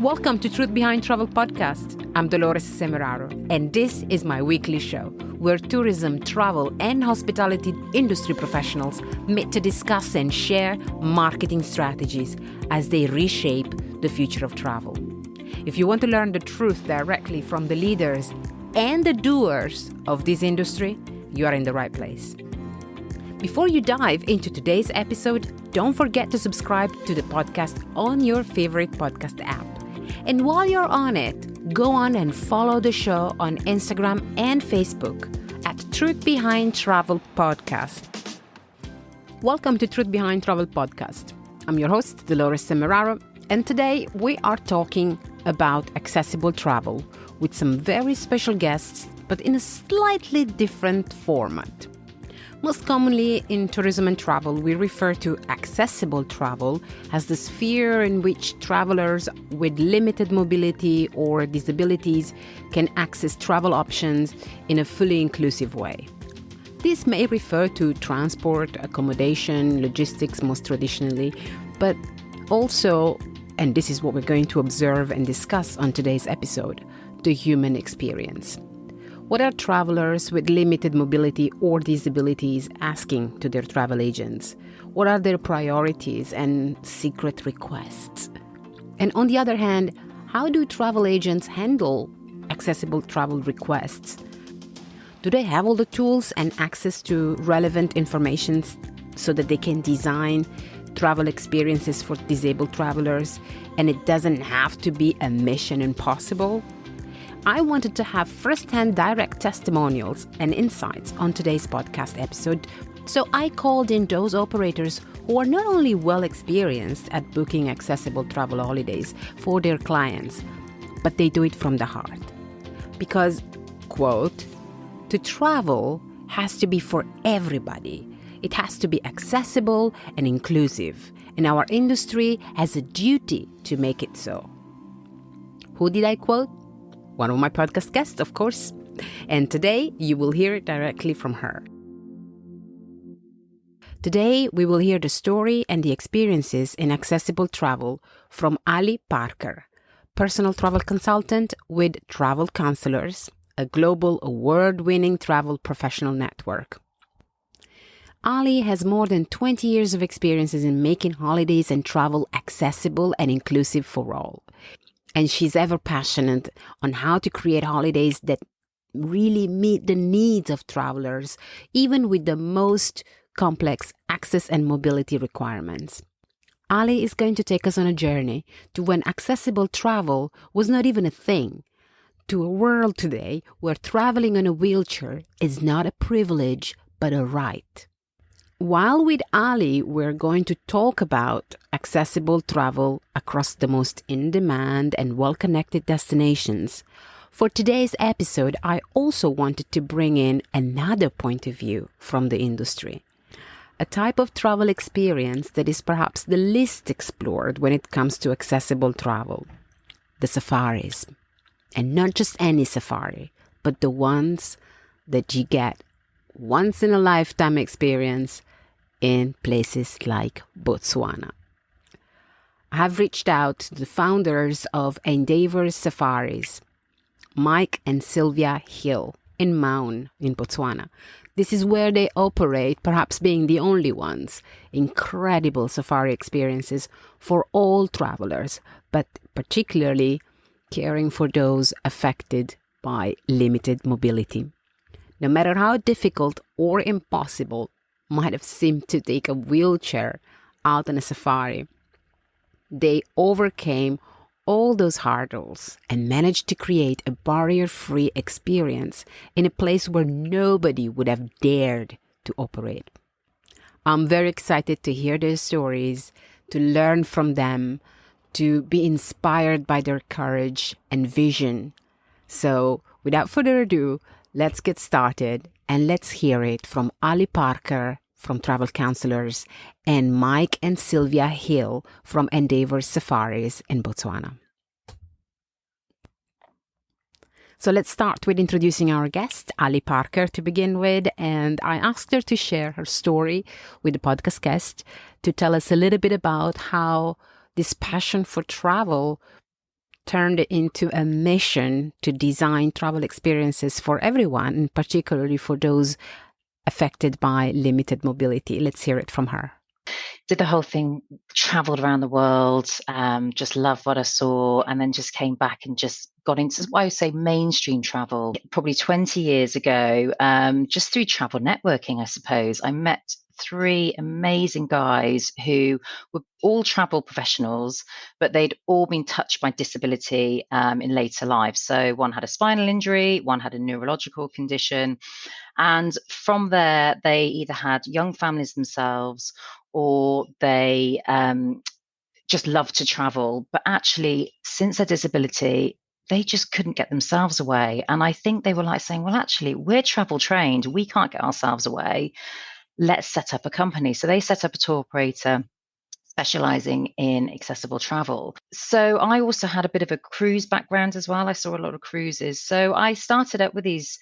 Welcome to Truth Behind Travel podcast. I'm Dolores Semeraro, and this is my weekly show where tourism, travel, and hospitality industry professionals meet to discuss and share marketing strategies as they reshape the future of travel. If you want to learn the truth directly from the leaders and the doers of this industry, you are in the right place. Before you dive into today's episode, don't forget to subscribe to the podcast on your favorite podcast app. And while you're on it, go on and follow the show on Instagram and Facebook at Truth Behind Travel Podcast. Welcome to Truth Behind Travel Podcast. I'm your host, Dolores Semeraro, and today we are talking about accessible travel with some very special guests, but in a slightly different format. Most commonly in tourism and travel, we refer to accessible travel as the sphere in which travelers with limited mobility or disabilities can access travel options in a fully inclusive way. This may refer to transport, accommodation, logistics most traditionally, but also, and this is what we're going to observe and discuss on today's episode, the human experience. What are travelers with limited mobility or disabilities asking to their travel agents? What are their priorities and secret requests? And on the other hand, how do travel agents handle accessible travel requests? Do they have all the tools and access to relevant information so that they can design travel experiences for disabled travelers and it doesn't have to be a mission impossible? I wanted to have first-hand direct testimonials and insights on today's podcast episode, so I called in those operators who are not only well experienced at booking accessible travel holidays for their clients, but they do it from the heart. Because, quote, to travel has to be for everybody. It has to be accessible and inclusive, and our industry has a duty to make it so. Who did I quote? One of my podcast guests, of course. And today, you will hear it directly from her. Today, we will hear the story and the experiences in accessible travel from Ali Parker, personal travel consultant with Travel Counsellors, a global award-winning travel professional network. Ali has more than 20 years of experiences in making holidays and travel accessible and inclusive for all. And she's ever passionate on how to create holidays that really meet the needs of travelers, even with the most complex access and mobility requirements. Ali is going to take us on a journey to when accessible travel was not even a thing, to a world today where traveling on a wheelchair is not a privilege, but a right. While with Ali, we're going to talk about accessible travel across the most in-demand and well-connected destinations. For today's episode, I also wanted to bring in another point of view from the industry. A type of travel experience that is perhaps the least explored when it comes to accessible travel. The safaris. And not just any safari, but the ones that you get once-in-a-lifetime experience in places like Botswana. I have reached out to the founders of Endeavour Safaris, Mike and Silvia Hill, in Maun, in Botswana. This is where they operate, perhaps being the only ones. Incredible safari experiences for all travelers, but particularly caring for those affected by limited mobility. No matter how difficult or impossible might have seemed to take a wheelchair out on a safari, they overcame all those hurdles and managed to create a barrier-free experience in a place where nobody would have dared to operate. I'm very excited to hear their stories, to learn from them, to be inspired by their courage and vision. So, without further ado, let's get started and let's hear it from Ali Parker from Travel Counsellors and Mike and Silvia Hill from Endeavour Safaris in Botswana. So let's start with introducing our guest, Ali Parker, to begin with. And I asked her to share her story with the podcast guest to tell us a little bit about how this passion for travel turned it into a mission to design travel experiences for everyone, and particularly for those affected by limited mobility. Let's hear it from her. Did the whole thing, traveled around the world, just loved what I saw, and then just came back and just got into what I would say mainstream travel. Probably 20 years ago, just through travel networking, I suppose, I met 3 amazing guys who were all travel professionals, but they'd all been touched by disability in later life. So one had a spinal injury, one had a neurological condition. And from there, they either had young families themselves or they just loved to travel. But actually, since their disability, they just couldn't get themselves away. And I think they were like saying, well, actually, we're travel trained. We can't get ourselves away. Let's set up a company. So they set up a tour operator specializing in accessible travel. So I also had a bit of a cruise background as well. I saw a lot of cruises. So I started up with these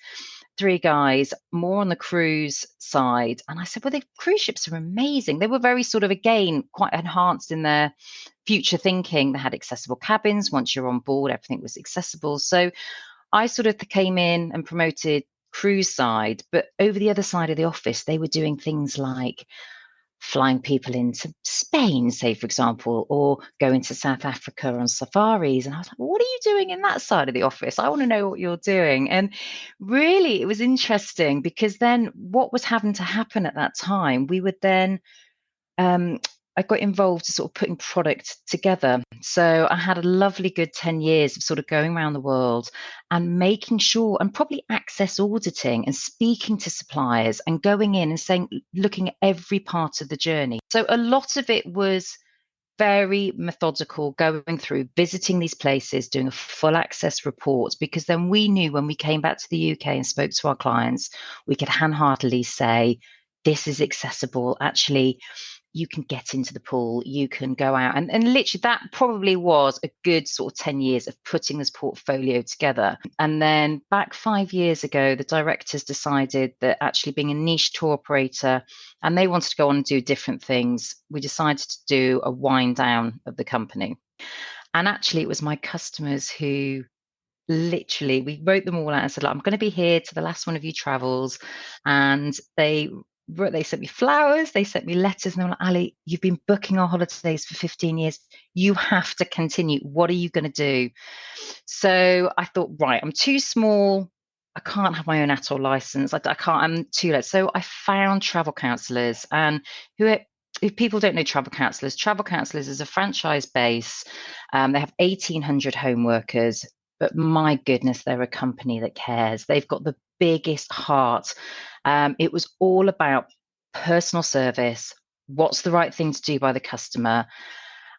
3 guys, more on the cruise side. And I said, well, the cruise ships are amazing. They were very sort of, again, quite enhanced in their future thinking. They had accessible cabins. Once you're on board, everything was accessible. So I sort of came in and promoted cruise side, but over the other side of the office, they were doing things like flying people into Spain, say, for example, or going to South Africa on safaris. And I was like, well, what are you doing in that side of the office? I want to know what you're doing. And really, it was interesting because then what was having to happen at that time, we would then, I got involved in sort of putting product together. So I had a lovely good 10 years of sort of going around the world and making sure, and probably access auditing and speaking to suppliers and going in and saying, looking at every part of the journey. So a lot of it was very methodical, going through, visiting these places, doing a full access report, because then we knew when we came back to the UK and spoke to our clients, we could hand-heartedly say, this is accessible. Actually, you can get into the pool, you can go out. And literally that probably was a good sort of 10 years of putting this portfolio together. And then back 5 years ago, the directors decided that actually being a niche tour operator, and they wanted to go on and do different things, we decided to do a wind down of the company. And actually it was my customers who literally, we wrote them all out and said, I'm going to be here to the last one of you travels. And they sent me flowers, they sent me letters, and they were like, Ali, you've been booking our holidays for 15 years. You have to continue. What are you going to do? So I thought, right, I'm too small. I can't have my own ATOL license. I can't, I'm too late. So I found Travel Counsellors. And if people don't know Travel Counsellors is a franchise base. They have 1,800 home workers. But my goodness, they're a company that cares. They've got the biggest heart. It was all about personal service. What's the right thing to do by the customer?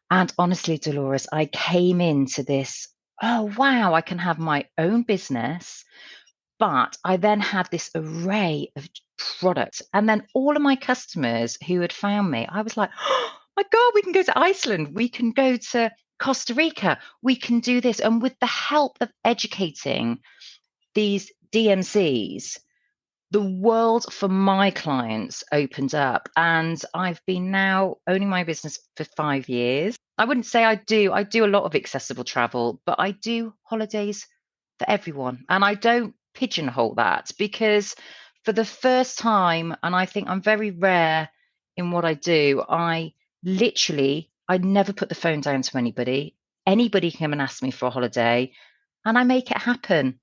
And honestly, Dolores, I came into this, oh, wow, I can have my own business. But I then had this array of products. And then all of my customers who had found me, I was like, oh my God, we can go to Iceland. We can go to Costa Rica, we can do this. And with the help of educating these DMCs, the world for my clients opened up. And I've been now owning my business for 5 years. I wouldn't say I do a lot of accessible travel, but I do holidays for everyone. And I don't pigeonhole that, because for the first time, and I think I'm very rare in what I do, I never put the phone down to anybody. Anybody can come and ask me for a holiday, and I make it happen.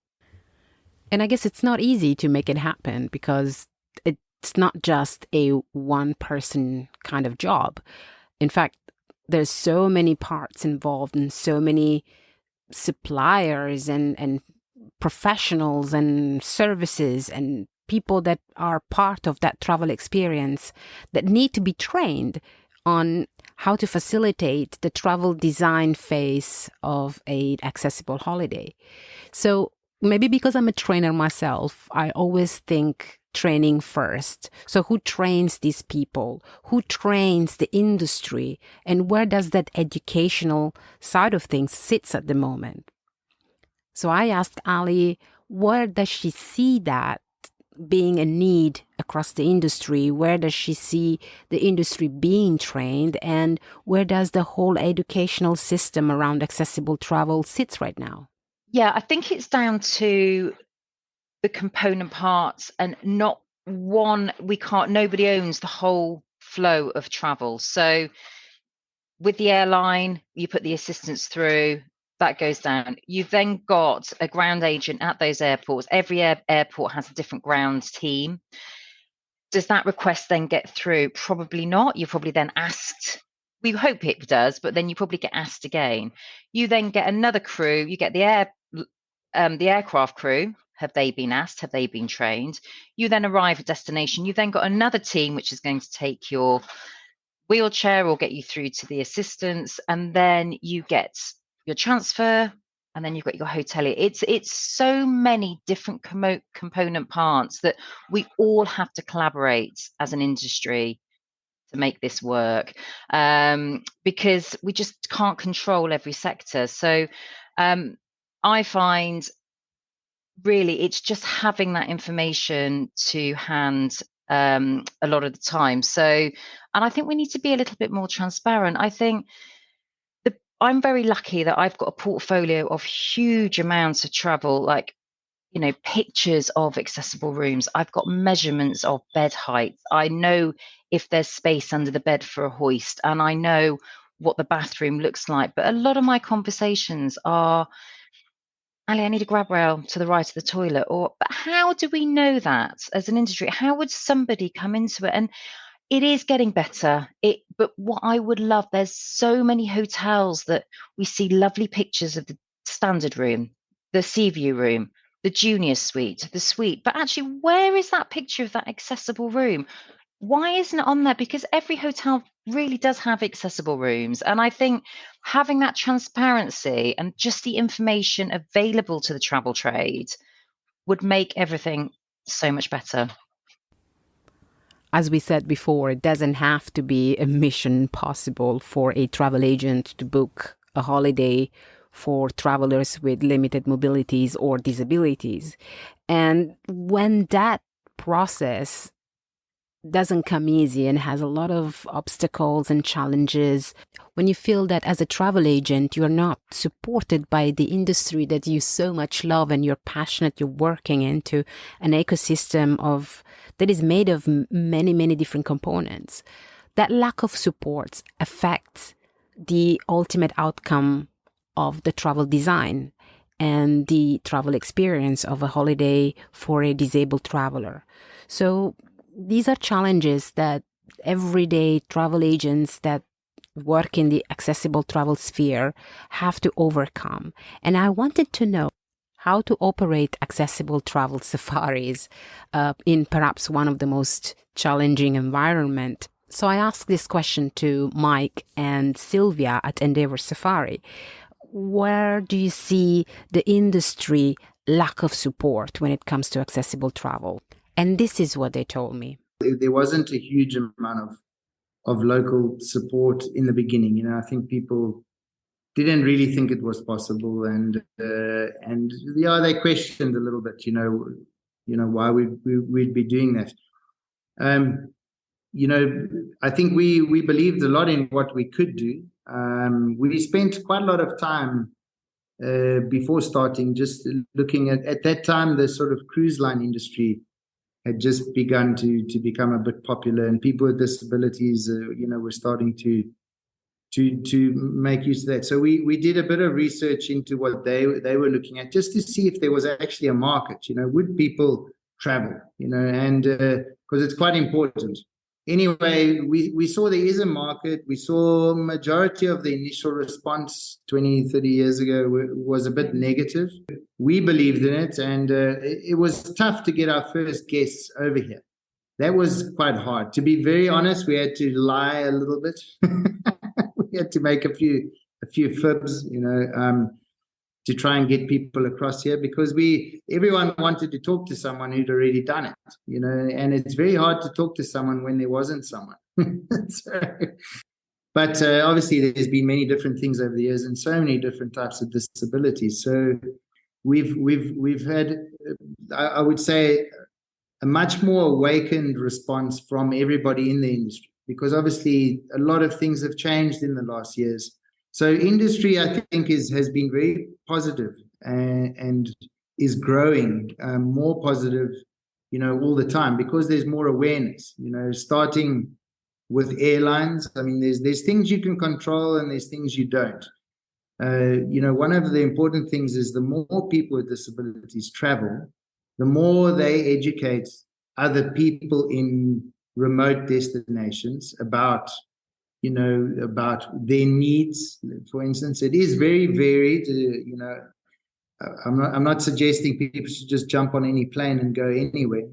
And I guess it's not easy to make it happen because it's not just a one-person kind of job. In fact, there's so many parts involved and so many suppliers and professionals and services and people that are part of that travel experience that need to be trained on how to facilitate the travel design phase of an accessible holiday. So maybe because I'm a trainer myself, I always think training first. So who trains these people? Who trains the industry? And where does that educational side of things sits at the moment? So I asked Ali, where does she see that being a need across the industry? Where does she see the industry being trained, and where does the whole educational system around accessible travel sits right now? Yeah, I think it's down to the component parts, and not one, nobody owns the whole flow of travel. So with the airline, you put the assistance through, that goes down. You've then got a ground agent at those airports. Every airport has a different ground team. Does that request then get through? Probably not. You're probably then asked. We hope it does, but then you probably get asked again. You then get another crew. You get the aircraft crew. Have they been asked? Have they been trained? You then arrive at destination. You've then got another team which is going to take your wheelchair or get you through to the assistants, and then you get your transfer, and then you've got your hotelier. It's so many different component parts that we all have to collaborate as an industry to make this work, because we just can't control every sector. So I find really it's just having that information to hand a lot of the time. So, and I think we need to be a little bit more transparent. I think I'm very lucky that I've got a portfolio of huge amounts of travel, like, pictures of accessible rooms. I've got measurements of bed height. I know if there's space under the bed for a hoist, and I know what the bathroom looks like. But a lot of my conversations are, Ali, I need a grab rail to the right of the toilet. But how do we know that as an industry? How would somebody come into it? And it is getting better. But what I would love, there's so many hotels that we see lovely pictures of the standard room, the sea view room, the junior suite, the suite. But actually, where is that picture of that accessible room? Why isn't it on there? Because every hotel really does have accessible rooms. And I think having that transparency and just the information available to the travel trade would make everything so much better. As we said before, it doesn't have to be a mission possible for a travel agent to book a holiday for travelers with limited mobilities or disabilities. And when that process doesn't come easy and has a lot of obstacles and challenges, when you feel that as a travel agent, you're not supported by the industry that you so much love and you're passionate, you're working into an ecosystem that is made of many, many different components, that lack of support affects the ultimate outcome of the travel design and the travel experience of a holiday for a disabled traveler. So these are challenges that everyday travel agents that work in the accessible travel sphere have to overcome. And I wanted to know how to operate accessible travel safaris in perhaps one of the most challenging environments. So I asked this question to Mike and Silvia at Endeavour Safari. Where do you see the industry lack of support when it comes to accessible travel? And this is what they told me. There wasn't a huge amount of local support in the beginning. I think people didn't really think it was possible, and they questioned a little bit, why we'd be doing that. I think we believed a lot in what we could do. We spent quite a lot of time before starting just looking at that time, the sort of cruise line industry had just begun to become a bit popular, and people with disabilities, were starting to make use of that. So we did a bit of research into what they were looking at, just to see if there was actually a market. Would people travel? And because it's quite important. Anyway, we saw there is a market. We saw majority of the initial response 20, 30 years ago was a bit negative. We believed in it, and it was tough to get our first guests over here. That was quite hard. To be very honest, we had to lie a little bit. We had to make a few fibs, to try and get people across here, because everyone wanted to talk to someone who'd already done it, and it's very hard to talk to someone when there wasn't someone. But obviously there's been many different things over the years and so many different types of disabilities. So we've had, I would say, a much more awakened response from everybody in the industry, because obviously a lot of things have changed in the last years. So industry, I think, has been very positive and is growing more positive, all the time, because there's more awareness, starting with airlines. I mean, there's things you can control and there's things you don't. One of the important things is the more people with disabilities travel, the more they educate other people in remote destinations about their needs. For instance, it is very varied. I'm not suggesting people should just jump on any plane and go anywhere.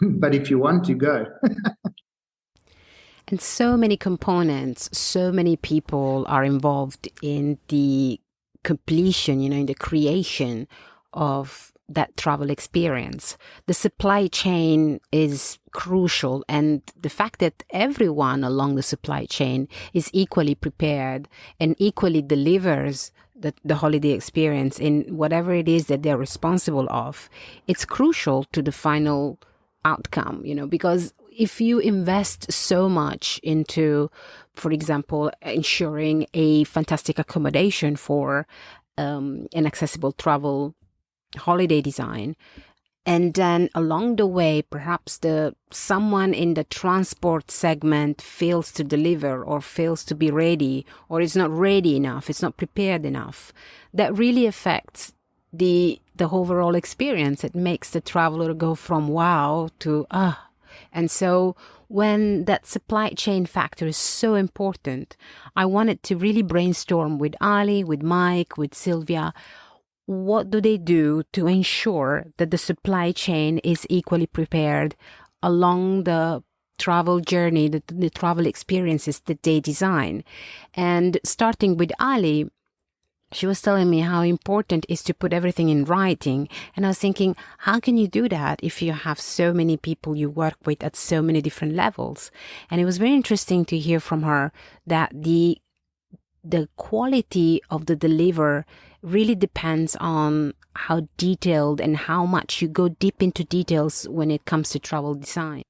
But if you want to go. And so many components, so many people are involved in the completion, in the creation of that travel experience. The supply chain is crucial, and the fact that everyone along the supply chain is equally prepared and equally delivers the holiday experience in whatever it is that they're responsible of, it's crucial to the final outcome, because if you invest so much into, for example, ensuring a fantastic accommodation for an accessible travel holiday design, and then along the way, perhaps someone in the transport segment fails to deliver or fails to be ready, or is not ready enough, it's not prepared enough, that really affects the overall experience. It makes the traveler go from wow to And so when that supply chain factor is so important, I wanted to really brainstorm with Ali, with Mike, with Silvia. What do they do to ensure that the supply chain is equally prepared along the travel journey, the travel experiences that they design? And starting with Ali, she was telling me how important it is to put everything in writing. And I was thinking, how can you do that if you have so many people you work with at so many different levels? And it was very interesting to hear from her that the quality of the deliver really depends on how detailed and how much you go deep into details when it comes to travel design.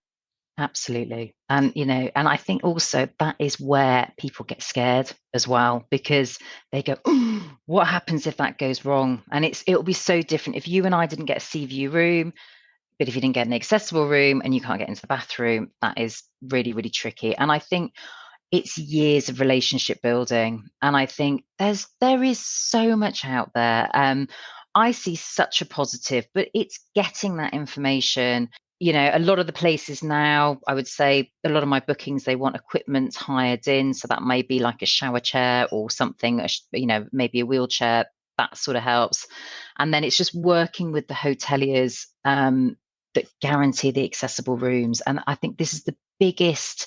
Absolutely. And, and I think also that is where people get scared as well, because they go, what happens if that goes wrong? And it'll be so different if you and I didn't get a sea view room, but if you didn't get an accessible room and you can't get into the bathroom, that is really, really tricky. And I think it's years of relationship building. And I think there is so much out there. I see such a positive, but it's getting that information. A lot of the places now, I would say a lot of my bookings, they want equipment hired in. So that may be like a shower chair or something, maybe a wheelchair, that sort of helps. And then it's just working with the hoteliers that guarantee the accessible rooms. And I think this is the biggest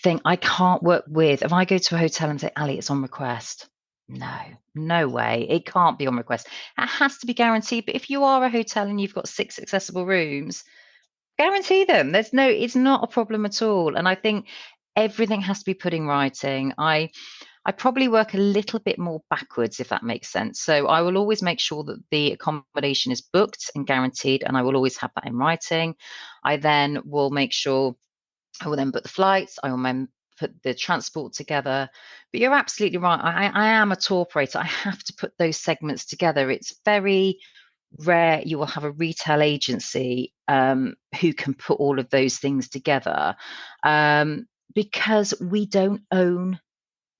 thing I can't work with. If I go to a hotel and say, Ali, it's on request. No way. It can't be on request. It has to be guaranteed. But if you are a hotel and you've got 6 accessible rooms, guarantee them. It's not a problem at all. And I think everything has to be put in writing. I probably work a little bit more backwards, if that makes sense. So I will always make sure that the accommodation is booked and guaranteed, and I will always have that in writing. I then will make sure I will then book the flights. I will then put the transport together. But you're absolutely right. I am a tour operator. I have to put those segments together. It's very rare you will have a retail agency who can put all of those things together, because we don't own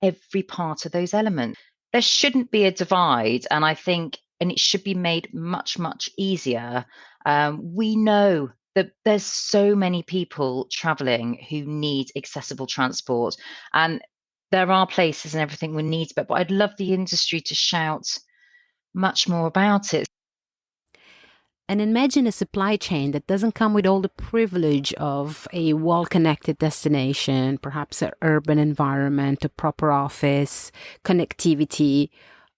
every part of those elements. There shouldn't be a divide, and I think, and it should be made much, much easier. We know that there's so many people traveling who need accessible transport, and there are places and everything we need, but I'd love the industry to shout much more about it. And imagine a supply chain that doesn't come with all the privilege of a well-connected destination, perhaps an urban environment, a proper office, connectivity,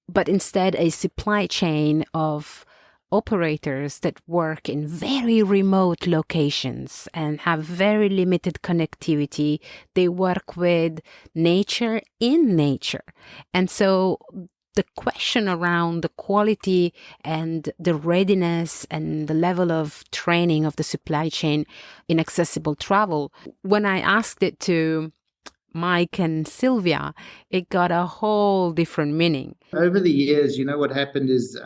but instead a supply chain of operators that work in very remote locations and have very limited connectivity. They work with nature in nature. And so the question around the quality and the readiness and the level of training of the supply chain in accessible travel, when I asked it to Mike and Silvia, it got a whole different meaning. Over the years, what happened is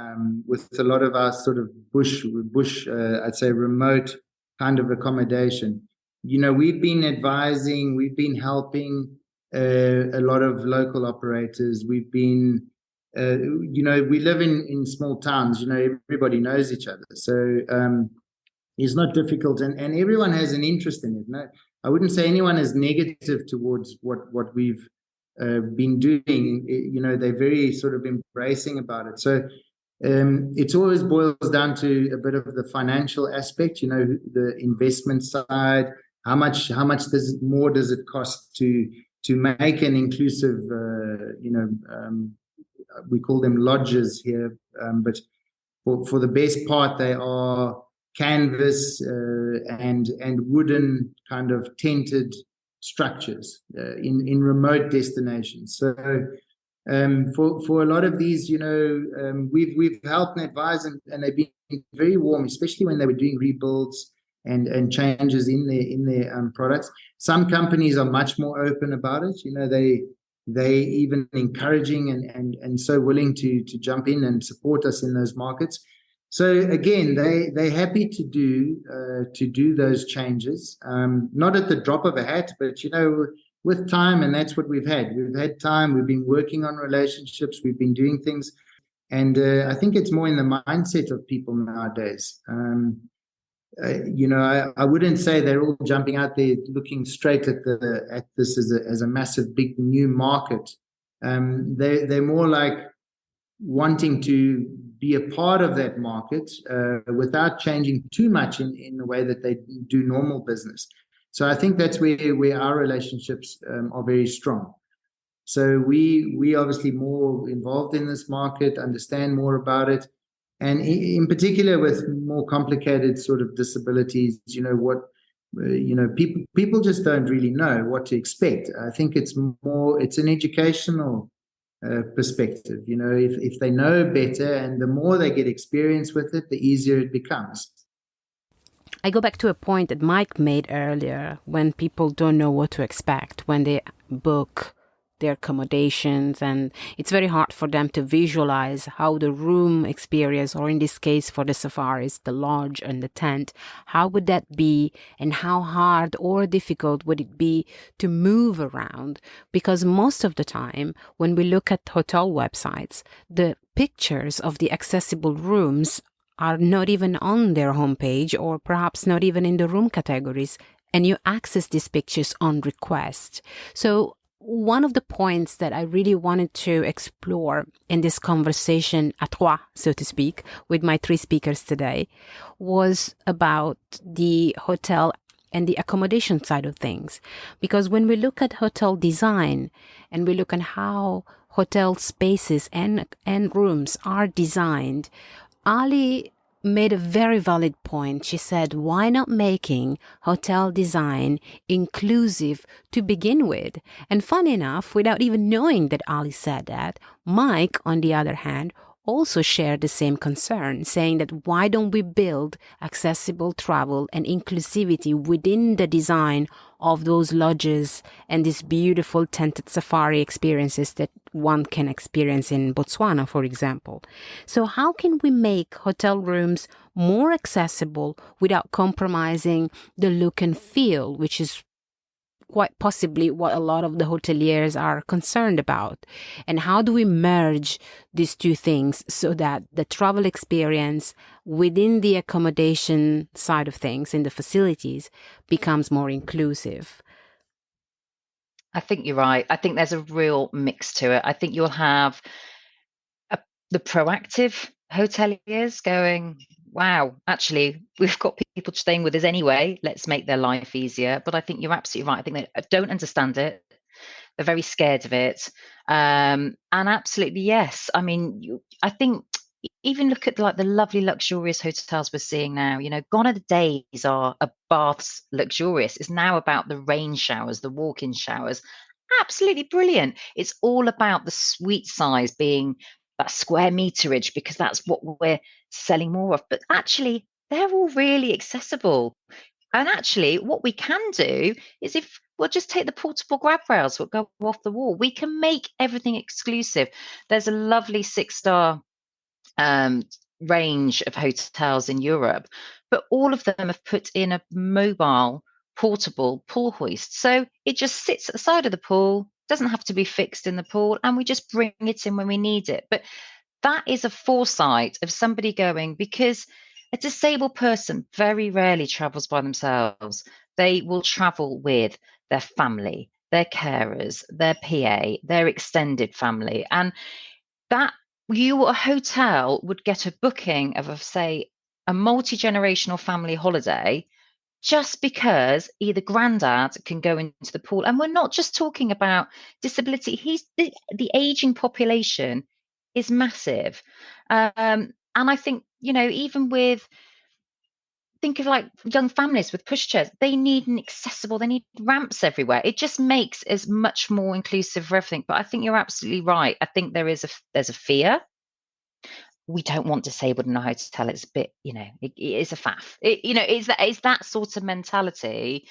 with a lot of our sort of bush, I'd say remote kind of accommodation, we've been advising, we've been helping a lot of local operators. We've been, we live in small towns, everybody knows each other. So it's not difficult, and everyone has an interest in it. No, I wouldn't say anyone is negative towards what we've been doing. They're very sort of embracing about it. So it always boils down to a bit of the financial aspect, the investment side. How much does it cost to make an inclusive, we call them lodges here, but for the best part, they are canvas and wooden kind of tented structures in remote destinations. So for a lot of these, we've helped and advised, and they've been very warm, especially when they were doing rebuilds and changes in their products. Some companies are much more open about it. They even encouraging and so willing to jump in and support us in those markets. So again, they're happy to do those changes, not at the drop of a hat, but with time, and that's what we've had. We've had time. We've been working on relationships. We've been doing things, and I think it's more in the mindset of people nowadays. I wouldn't say they're all jumping out there looking straight at this as a massive, big new market. They're more like wanting to be a part of that market without changing too much in the way that they do normal business. So I think that's where our relationships are very strong. So we obviously more involved in this market, understand more about it, and in particular with more complicated sort of disabilities. People just don't really know what to expect. I think it's an educational perspective. If they know better, and the more they get experience with it, the easier it becomes. I go back to a point that Mike made earlier, when people don't know what to expect when they book their accommodations, and it's very hard for them to visualize how the room experience, or in this case for the safaris, the lodge and the tent, how would that be, and how hard or difficult would it be to move around? Because most of the time when we look at hotel websites, the pictures of the accessible rooms are not even on their homepage, or perhaps not even in the room categories, and you access these pictures on request. So one of the points that I really wanted to explore in this conversation à trois, so to speak, with my three speakers today, was about the hotel and the accommodation side of things. Because when we look at hotel design, and we look at how hotel spaces and rooms are designed, Ali made a very valid point. She said, why not making hotel design inclusive to begin with? And funny enough, without even knowing that Ali said that, Mike, on the other hand, also shared the same concern, saying that why don't we build accessible travel and inclusivity within the design of those lodges and these beautiful tented safari experiences that one can experience in Botswana, for example. So how can we make hotel rooms more accessible without compromising the look and feel, which is quite possibly what a lot of the hoteliers are concerned about? And how do we merge these two things so that the travel experience within the accommodation side of things in the facilities becomes more inclusive? I think you're right. I think there's a real mix to it. I think you'll have the proactive hoteliers going, wow, actually, we've got people staying with us anyway. Let's make their life easier. But I think you're absolutely right. I think they don't understand it. They're very scared of it. And absolutely, yes. I mean, I think even look at the lovely luxurious hotels we're seeing now. Gone are the days are a baths luxurious. It's now about the rain showers, the walk-in showers. Absolutely brilliant. It's all about the suite size being that square meterage because that's what we're selling more of. But actually, they're all really accessible. And actually, what we can do is if we'll just take the portable grab rails that go off the wall, we can make everything exclusive. There's a lovely 6-star range of hotels in Europe, but all of them have put in a mobile, portable pool hoist. So it just sits at the side of the pool, doesn't have to be fixed in the pool, and we just bring it in when we need it. But that is a foresight of somebody going, because a disabled person very rarely travels by themselves. They will travel with their family, their carers, their PA, their extended family. And that a hotel would get a booking of, say, a multi-generational family holiday just because either granddad can go into the pool. And we're not just talking about disability. The aging population is massive. And I think, even think of like young families with pushchairs, they need they need ramps everywhere. It just makes as much more inclusive for everything. But I think you're absolutely right. I think there's a fear. We don't want disabled in a hotel. It's a bit, it is a faff. It's that sort of mentality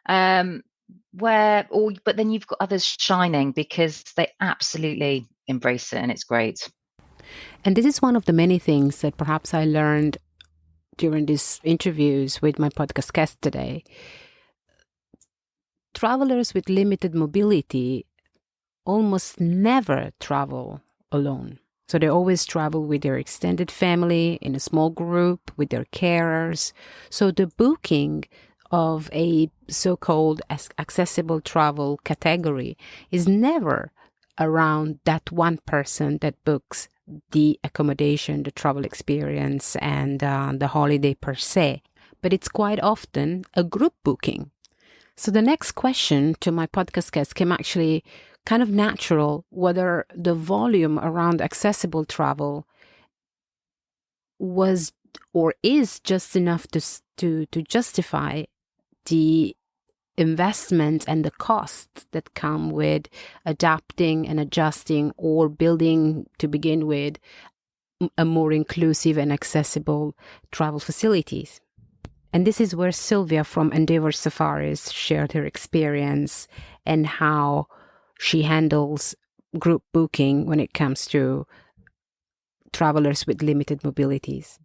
but then you've got others shining because they absolutely embrace it, and it's great. And this is one of the many things that perhaps I learned during these interviews with my podcast guest today. Travelers with limited mobility almost never travel alone. So they always travel with their extended family, in a small group, with their carers. So the booking of a so-called accessible travel category is never around that one person that books the accommodation, the travel experience, and the holiday per se. But it's quite often a group booking. So the next question to my podcast guest came actually kind of natural, whether the volume around accessible travel was or is just enough to justify the investment and the costs that come with adapting and adjusting or building, to begin with, a more inclusive and accessible travel facilities. And this is where Silvia from Endeavour Safaris shared her experience and how she handles group booking when it comes to travelers with limited mobilities.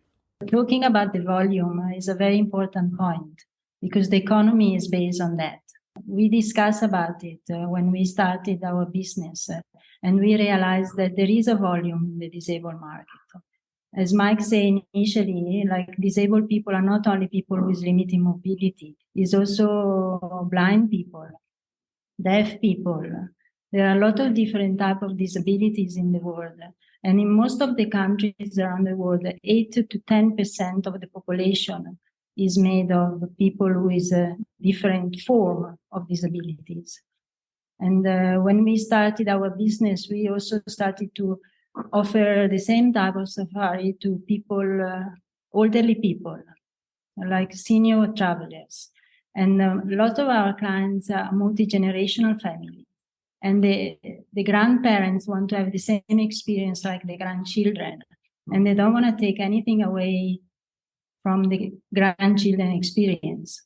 Talking about the volume is a very important point because the economy is based on that. We discussed about it when we started our business and we realized that there is a volume in the disabled market. As Mike said initially, like disabled people are not only people with limited mobility, it's also blind people, deaf people. There are a lot of different types of disabilities in the world. And in most of the countries around the world, 8 to 10% of the population is made of people with a different form of disabilities. And when we started our business, we also started to offer the same type of safari to people, elderly people, like senior travelers. And a lot of our clients are multi-generational families. And the grandparents want to have the same experience like the grandchildren. And they don't want to take anything away from the grandchildren experience.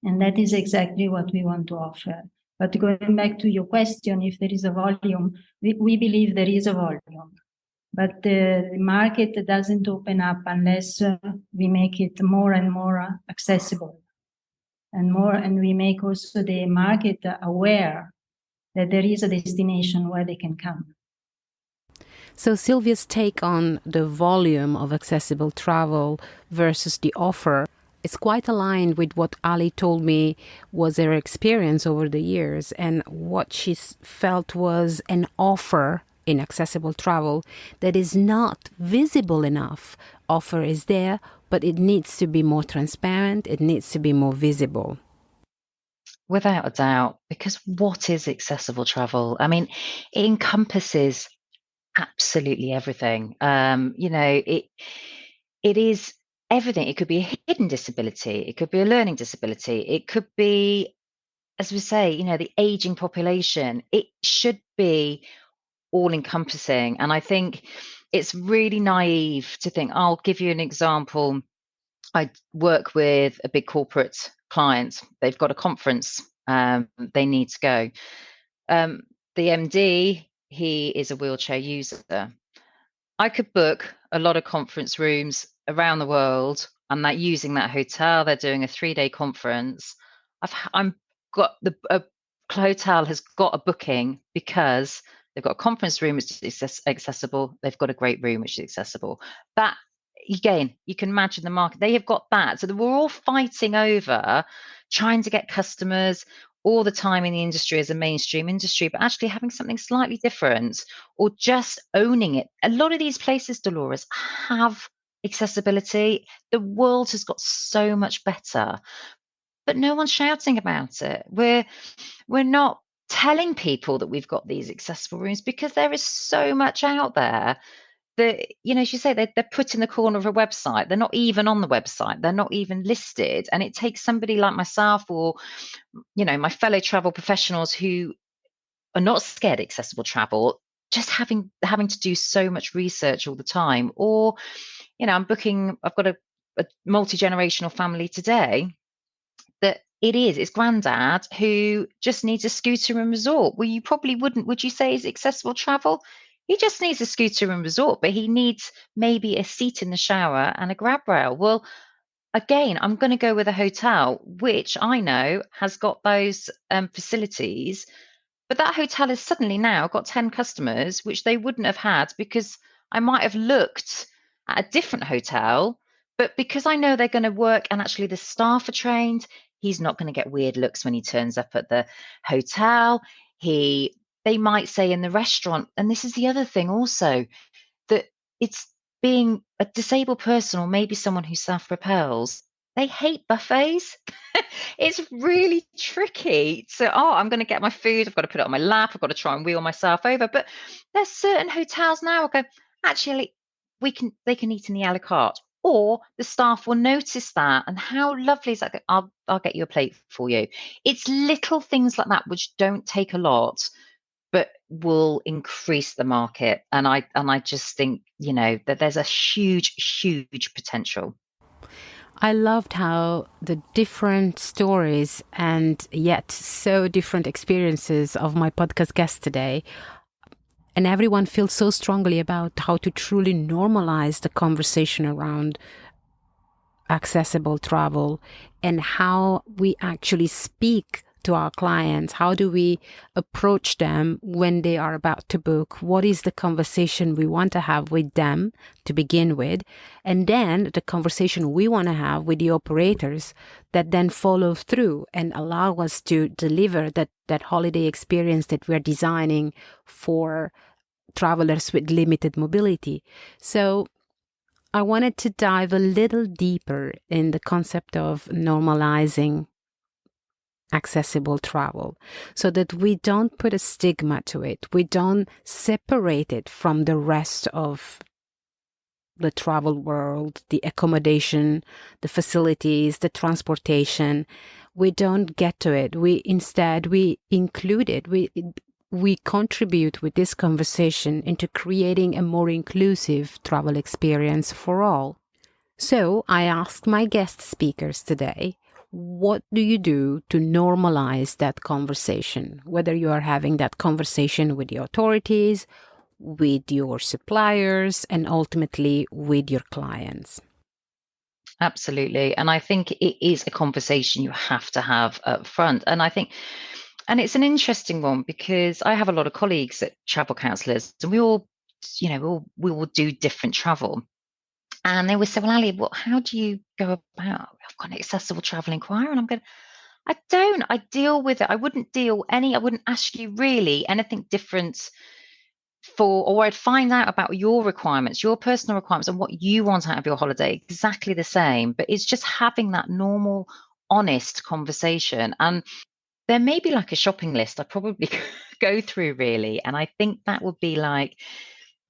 And that is exactly what we want to offer. But going back to your question, if there is a volume, we believe there is a volume. But the market doesn't open up unless we make it more and more accessible. And we make also the market aware that there is a destination where they can come. So Silvia's take on the volume of accessible travel versus the offer is quite aligned with what Ali told me was her experience over the years, and what she felt was an offer in accessible travel that is not visible enough. Offer is there, but it needs to be more transparent, it needs to be more visible. Without a doubt, because what is accessible travel? I mean, it encompasses absolutely everything. It is everything. It could be a hidden disability. It could be a learning disability. It could be, as we say, the aging population. It should be all encompassing. And I think it's really naive to think, I'll give you an example. I work with a big corporate client. They've got a conference. They need to go. The MD, he is a wheelchair user. I could book a lot of conference rooms around the world. I'm not using that hotel. They're doing a 3-day conference. A hotel has got a booking because they've got a conference room which is accessible. They've got a great room which is accessible. That, again, you can imagine the market. They have got that. So we're all fighting over trying to get customers all the time in the industry as a mainstream industry, but actually having something slightly different or just owning it. A lot of these places, Dolores, have accessibility. The world has got so much better, but no one's shouting about it. We're not telling people that we've got these accessible rooms because there is so much out there that, as you say, they're put in the corner of a website. They're not even on the website. They're not even listed. And it takes somebody like myself or, my fellow travel professionals who are not scared of accessible travel, just having to do so much research all the time. Or, I've got a multi-generational family today that it's granddad who just needs a scooter and resort. Well, you probably would you say is accessible travel? He just needs a scooter and resort, but he needs maybe a seat in the shower and a grab rail. Well, again, I'm going to go with a hotel, which I know has got those facilities, but that hotel has suddenly now got 10 customers, which they wouldn't have had because I might have looked at a different hotel, but because I know they're going to work and actually the staff are trained, he's not going to get weird looks when he turns up at the hotel. They might say in the restaurant, and this is the other thing also, that it's being a disabled person or maybe someone who self-propels, they hate buffets. It's really tricky. So, I'm going to get my food. I've got to put it on my lap. I've got to try and wheel myself over. But there's certain hotels now I go, actually, they can eat in the a la carte, or the staff will notice that. And how lovely is that? I'll get you a plate for you. It's little things like that which don't take a lot, but will increase the market. And I just think, that there's a huge potential. I loved how the different stories and yet so different experiences of my podcast guest today, and everyone feels so strongly about how to truly normalize the conversation around accessible travel and how we actually speak to our clients. How do we approach them when they are about to book? What is the conversation we want to have with them to begin with? And then the conversation we want to have with the operators that then follow through and allow us to deliver that holiday experience that we're designing for travelers with limited mobility. So I wanted to dive a little deeper in the concept of normalizing accessible travel so that we don't put a stigma to it. We don't separate it from the rest of the travel world, the accommodation, the facilities, the transportation. We don't get to it. We include it. We contribute with this conversation into creating a more inclusive travel experience for all. So I asked my guest speakers today, what do you do to normalize that conversation? Whether you are having that conversation with the authorities, with your suppliers, and ultimately with your clients. Absolutely. And I think it is a conversation you have to have up front. And I think, and it's an interesting one because I have a lot of colleagues at travel counsellors, and we all, we will do different travel. And they would say, well, Ali, how do you go about, I've got an accessible travel inquiry. And I'm going, I deal with it. I wouldn't ask you really anything different or I'd find out about your requirements, your personal requirements and what you want out of your holiday, exactly the same. But it's just having that normal, honest conversation. And there may be like a shopping list I probably go through really. And I think that would be like,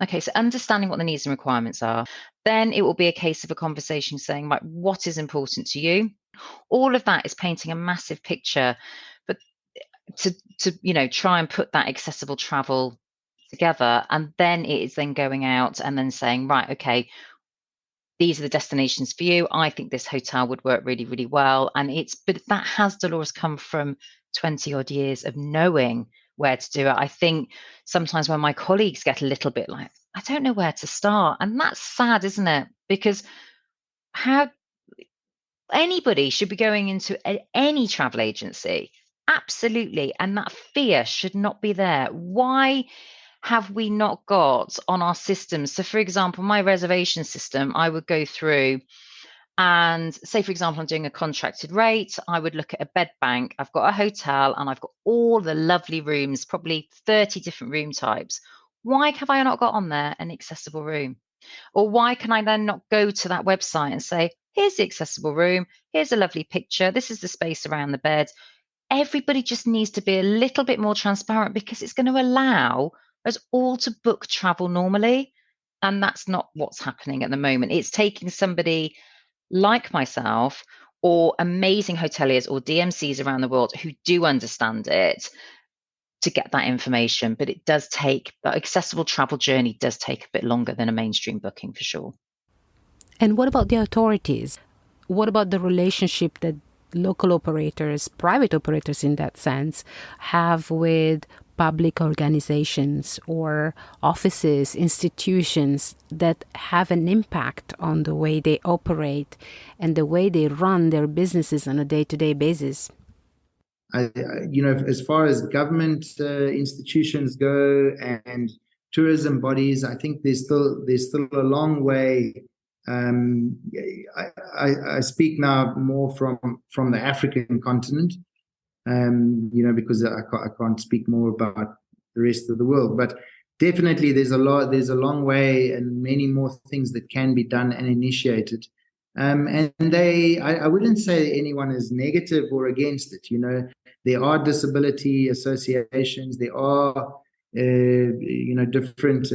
okay, so understanding what the needs and requirements are, then it will be a case of a conversation saying, right, what is important to you? All of that is painting a massive picture, but to try and put that accessible travel together, and then it is then going out and then saying, right, okay, these are the destinations for you. I think this hotel would work really, really well. But that has, Dolores, come from 20 odd years of knowing where to do it. I think sometimes when my colleagues get a little bit like, I don't know where to start. And that's sad, isn't it? Because how anybody should be going into any travel agency. Absolutely. And that fear should not be there. Why have we not got on our systems? So, for example, my reservation system, I would go through and say, for example, I'm doing a contracted rate. I would look at a bed bank. I've got a hotel and I've got all the lovely rooms, probably 30 different room types. Why have I not got on there an accessible room? Or why can I then not go to that website and say, here's the accessible room, here's a lovely picture, this is the space around the bed. Everybody just needs to be a little bit more transparent, because it's going to allow us all to book travel normally. And that's not what's happening at the moment. It's taking somebody like myself or amazing hoteliers or DMCs around the world who do understand it to get that information. But it does take, the accessible travel journey does take a bit longer than a mainstream booking, for sure. And what about the authorities? What about the relationship that local operators, private operators in that sense, have with public organizations or offices, institutions that have an impact on the way they operate and the way they run their businesses on a day-to-day basis? As far as government institutions go and tourism bodies, I think there's still a long way. I speak now more from the African continent, because I can't speak more about the rest of the world. But definitely, there's a long way and many more things that can be done and initiated. And I wouldn't say anyone is negative or against it. There are disability associations. There are different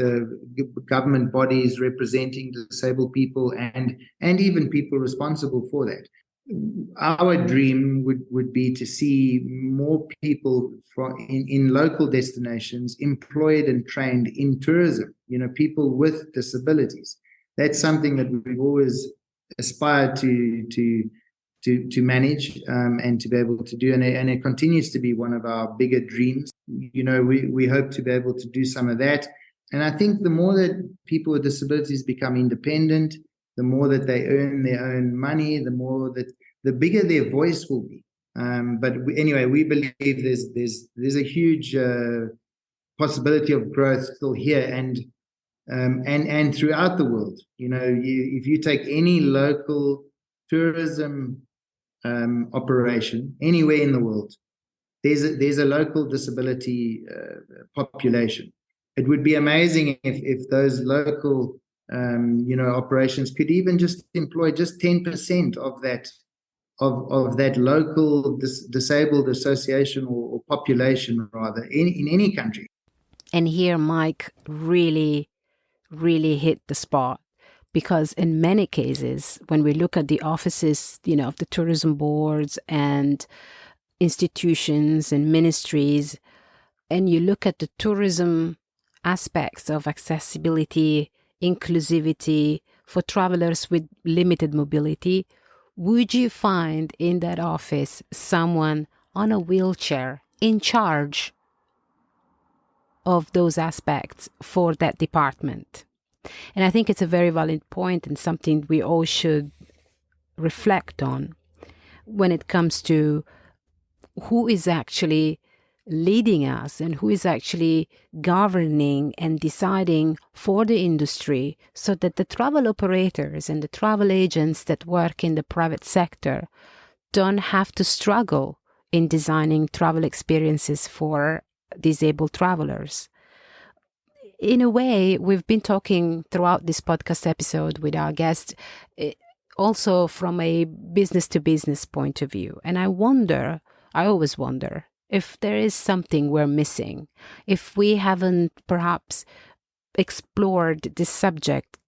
government bodies representing disabled people and even people responsible for that. Our dream would be to see more people in local destinations employed and trained in tourism, people with disabilities. That's something that we've always aspired to manage and to be able to do. And it continues to be one of our bigger dreams. We hope to be able to do some of that. And I think the more that people with disabilities become independent, the more that they earn their own money, the bigger their voice will be. But anyway, we believe there's a huge possibility of growth still here and throughout the world. If you take any local tourism operation anywhere in the world, there's a local disability population. It would be amazing if those local operations could even just employ just 10% of that local disabled association or population, rather, in any country. And here Mike really hit the spot, because in many cases, when we look at the offices, of the tourism boards and institutions and ministries, and you look at the tourism aspects of accessibility, inclusivity for travelers with limited mobility, would you find in that office someone on a wheelchair in charge of those aspects for that department? And I think it's a very valid point and something we all should reflect on when it comes to who is actually leading us and who is actually governing and deciding for the industry, so that the travel operators and the travel agents that work in the private sector don't have to struggle in designing travel experiences for disabled travelers. In a way, we've been talking throughout this podcast episode with our guests also from a business-to-business point of view. And I always wonder if there is something we're missing, if we haven't perhaps explored this subject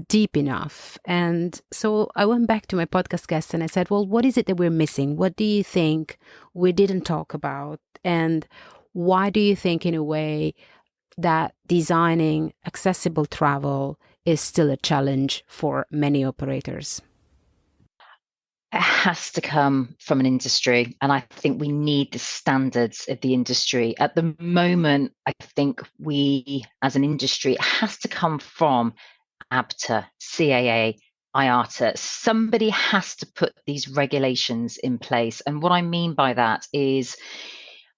deep enough. And so I went back to my podcast guest and I said, well, what is it that we're missing? What do you think we didn't talk about? And why do you think, in a way, that designing accessible travel is still a challenge for many operators? It has to come from an industry, and I think we need the standards of the industry. At the moment, I think we, as an industry, it has to come from ABTA, CAA, IATA. Somebody has to put these regulations in place. And what I mean by that is,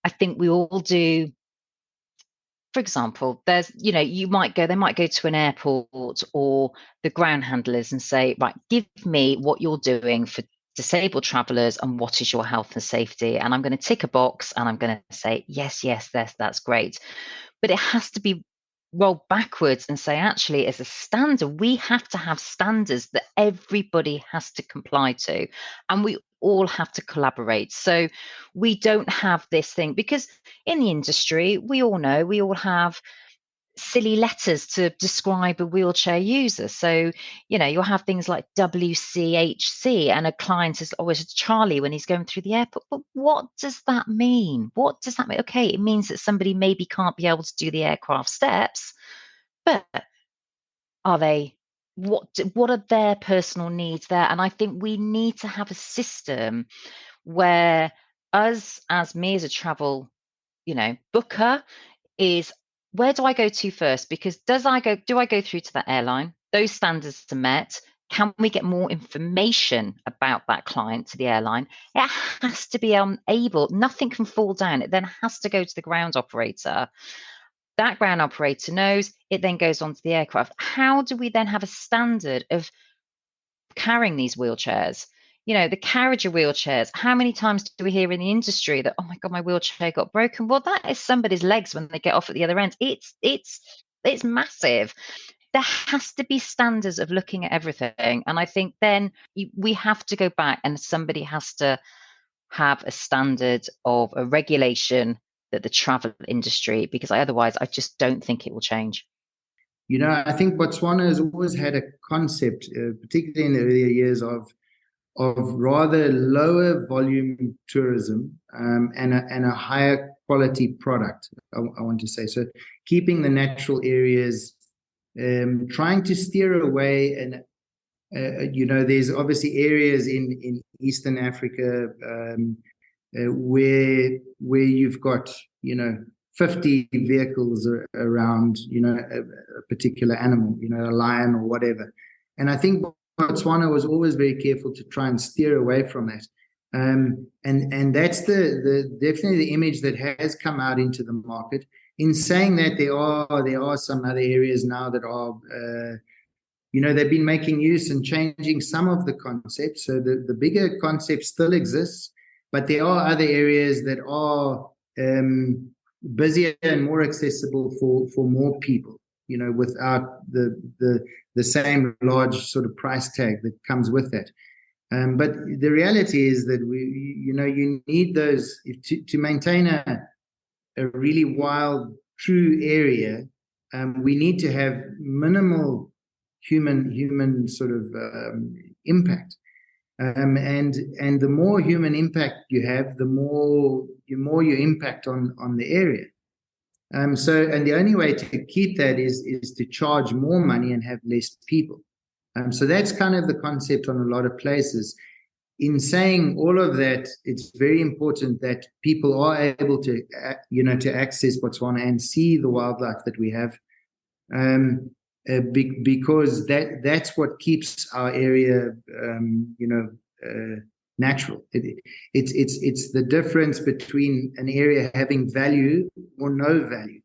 I think we all do. For example, there's, they might go to an airport or the ground handlers and say, right, give me what you're doing for disabled travellers and what is your health and safety. And I'm going to tick a box and I'm going to say, yes, that's great. But it has to be rolled backwards and say, actually, as a standard, we have to have standards that everybody has to comply to. And we all have to collaborate. So we don't have this thing, because in the industry, we all know, we all have silly letters to describe a wheelchair user. So, you'll have things like WCHC, and a client is always Charlie when he's going through the airport. But what does that mean? What does that mean? Okay, it means that somebody maybe can't be able to do the aircraft steps, but are they, what are their personal needs there? And I think we need to have a system where us, as me as a travel, booker, is, where do I go to first? Because do I go through to that airline? Those standards are met. Can we get more information about that client to the airline? It has to be able, nothing can fall down. It then has to go to the ground operator. That ground operator knows, it then goes onto the aircraft. How do we then have a standard of carrying these wheelchairs? The carriage of wheelchairs. How many times do we hear in the industry that, oh my God, my wheelchair got broken? Well, that is somebody's legs when they get off at the other end. It's massive. There has to be standards of looking at everything. And I think then we have to go back, and somebody has to have a standard of a regulation that the travel industry, because otherwise I just don't think it will change. I think Botswana has always had a concept, particularly in the earlier years, of rather lower volume tourism and a higher quality product, I want to say. So keeping the natural areas, trying to steer away, and there's obviously areas in Eastern Africa where you've got 50 vehicles around a particular animal, a lion or whatever. And I think Botswana was always very careful to try and steer away from that. And that's definitely the image that has come out into the market. In saying that, there are some other areas now that are, they've been making use and changing some of the concepts. So the bigger concept still exists, but there are other areas that are busier and more accessible for more people, without the same large sort of price tag that comes with that. But the reality is that you need those to maintain a really wild, true area. We need to have minimal human sort of impact. And the more human impact you have, the more you impact on the area. And the only way to keep that is to charge more money and have less people. So that's kind of the concept on a lot of places. In saying all of that, it's very important that people are able to, to access Botswana and see the wildlife that we have, because that's what keeps our area, natural. It's the difference between an area having value or no value.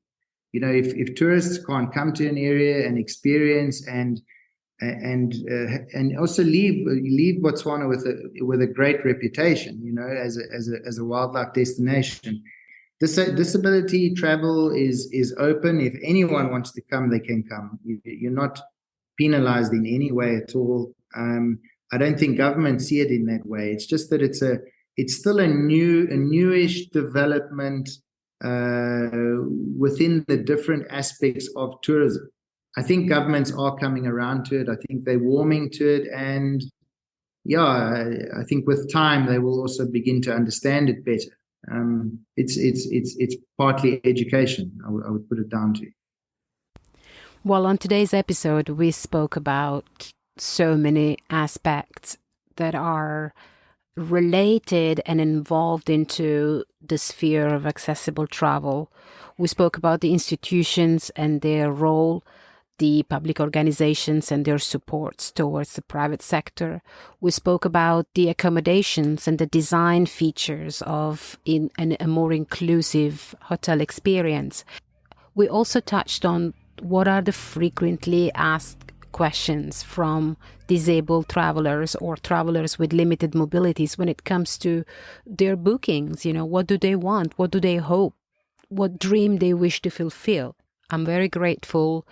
If tourists can't come to an area and experience and also leave Botswana with a great reputation, as a wildlife destination. Disability travel is open. If anyone wants to come, they can come. You're not penalized in any way at all. I don't think governments see it in that way. It's just that it's still a newish development within the different aspects of tourism. I think governments are coming around to it. I think they're warming to it, and I think with time they will also begin to understand it better. It's partly education. I would put it down to. Well, on today's episode, we spoke about so many aspects that are related and involved into the sphere of accessible travel. We spoke about the institutions and their role, the public organizations and their supports towards the private sector. We spoke about the accommodations and the design features of a more inclusive hotel experience. We also touched on what are the frequently asked questions from disabled travelers or travelers with limited mobilities when it comes to their bookings. What do they want? What do they hope? What dream they wish to fulfill? I'm very grateful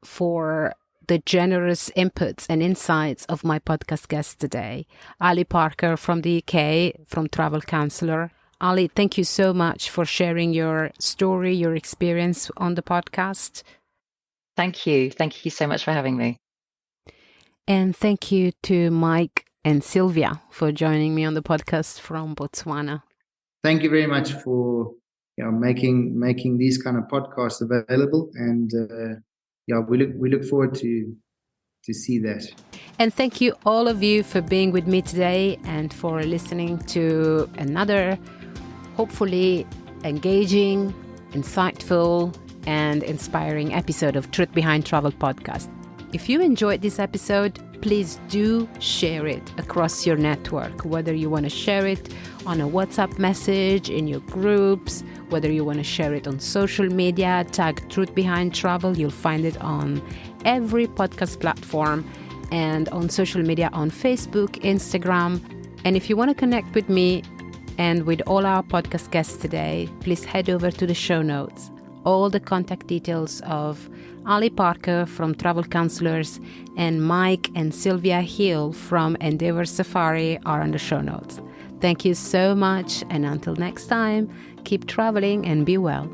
for the generous inputs and insights of my podcast guest today, Ali Parker from the UK, from Travel Counsellor. Ali, thank you so much for sharing your story, your experience on the podcast. Thank you. Thank you so much for having me. And thank you to Mike and Silvia for joining me on the podcast from Botswana. Thank you very much for making these kind of podcasts available, and we look forward to see that. And thank you all of you for being with me today and for listening to another hopefully engaging, insightful, and inspiring episode of Truth Behind Travel podcast. If you enjoyed this episode, please do share it across your network, whether you want to share it on a WhatsApp message, in your groups, whether you want to share it on social media, tag Truth Behind Travel. You'll find it on every podcast platform and on social media on Facebook, Instagram. And if you want to connect with me and with all our podcast guests today, please head over to the show notes. All the contact details of Ali Parker from Travel Counsellors and Mike and Silvia Hill from Endeavour Safari are on the show notes. Thank you so much, and until next time, keep traveling and be well.